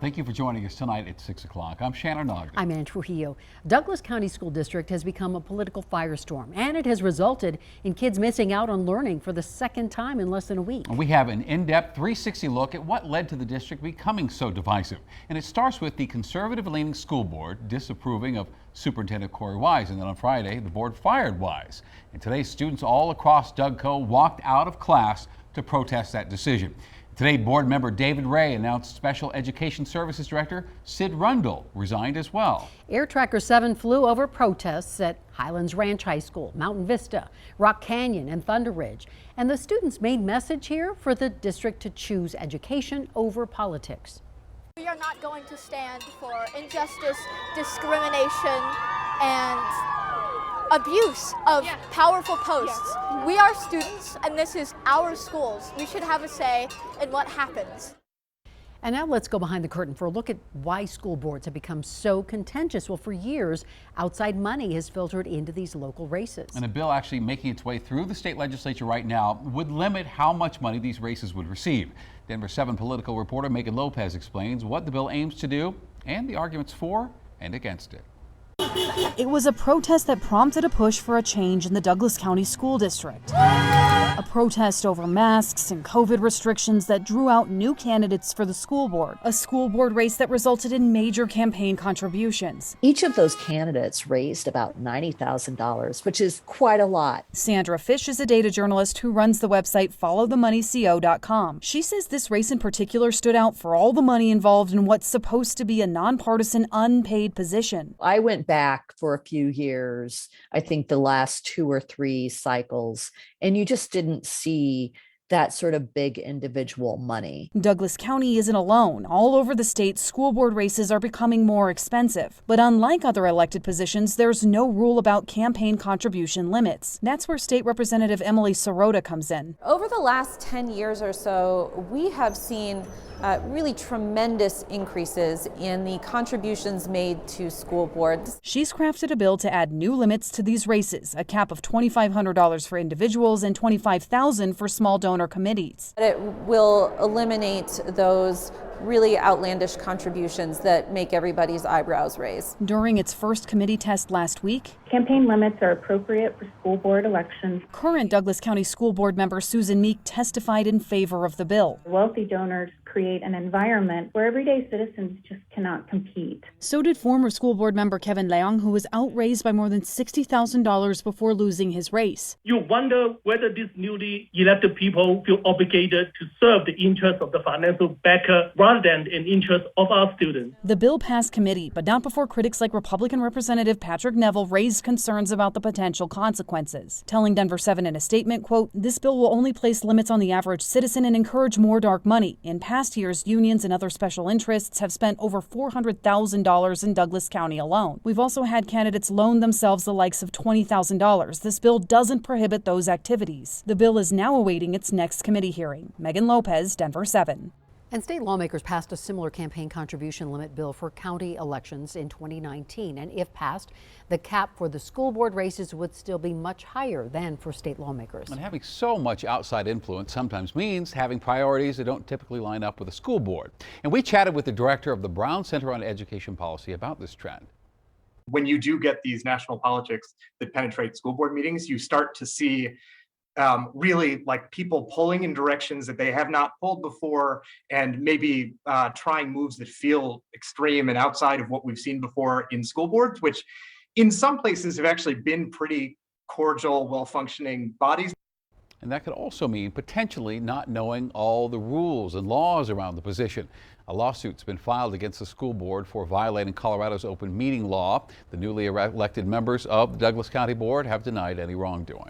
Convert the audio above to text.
Thank you for joining us tonight at 6 o'clock. I'm Shannon Ogden. I'm Ann Trujillo. Douglas County School District has become a political firestorm, and it has resulted in kids missing out on learning for the second time in less than a week. We have an in-depth 360 look at what led to the district becoming so divisive. And it starts with the conservative-leaning school board disapproving of Superintendent Corey Wise. And then on Friday, the board fired Wise. And today, students all across Dougco walked out of class to protest that decision. Today, board member David Ray announced Special Education Services Director Sid Rundle resigned as well. Air Tracker 7 flew over protests at Highlands Ranch High School, Mountain Vista, Rock Canyon, and Thunder Ridge. And the students' main message here for the district to choose education over politics. We are not going to stand for injustice, discrimination, and abuse of powerful posts. We are students, and this is our schools. We should have a say in what happens. And now let's go behind the curtain for a look at why school boards have become so contentious. Well, for years, outside money has filtered into these local races. And a bill actually making its way through the state legislature right now would limit how much money these races would receive. Denver 7 political reporter Megan Lopez explains what the bill aims to do and the arguments for and against it. It was a protest that prompted a push for a change in the Douglas County School District. A protest over masks and COVID restrictions that drew out new candidates for the school board. A school board race that resulted in major campaign contributions. Each of those candidates raised about $90,000, which is quite a lot. Sandra Fish is a data journalist who runs the website followthemoneyco.com. She says this race in particular stood out for all the money involved in what's supposed to be a nonpartisan, unpaid position. I went back for a few years, I think the last 2 or 3 cycles, and you just didn't see that sort of big individual money. Douglas County isn't alone. All over the state, school board races are becoming more expensive. But unlike other elected positions, there's no rule about campaign contribution limits. That's where State Representative Emily Sirota comes in. Over the last 10 years or so, we have seen really tremendous increases in the contributions made to school boards. She's crafted a bill to add new limits to these races, a cap of $2,500 for individuals and $25,000 for small donor committees. It will eliminate those really outlandish contributions that make everybody's eyebrows raise. During its first committee test last week, campaign limits are appropriate for school board elections. Current Douglas County School Board member Susan Meek testified in favor of the bill. Wealthy donors create an environment where everyday citizens just cannot compete. So did former school board member Kevin Leong, who was outraised by more than $60,000 before losing his race. You wonder whether these newly elected people feel obligated to serve the interests of the financial backer rather than an interest of our students. The bill passed committee, but not before critics like Republican Representative Patrick Neville raised concerns about the potential consequences, telling Denver 7 in a statement, quote, "This bill will only place limits on the average citizen and encourage more dark money. In past years, unions and other special interests have spent over $400,000 in Douglas County alone. We've also had candidates loan themselves the likes of $20,000. This bill doesn't prohibit those activities." The bill is now awaiting its next committee hearing. Megan Lopez, Denver 7. And state lawmakers passed a similar campaign contribution limit bill for county elections in 2019. And if passed, the cap for the school board races would still be much higher than for state lawmakers. And having so much outside influence sometimes means having priorities that don't typically line up with a school board. And we chatted with the director of the Brown Center on Education Policy about this trend. When you do get these national politics that penetrate school board meetings, you start to see really like people pulling in directions that they have not pulled before, and maybe trying moves that feel extreme and outside of what we've seen before in school boards, which in some places have actually been pretty cordial, well-functioning bodies. And that could also mean potentially not knowing all the rules and laws around the position. A lawsuit's been filed against the school board for violating Colorado's open meeting law. The newly elected members of the Douglas County Board have denied any wrongdoing.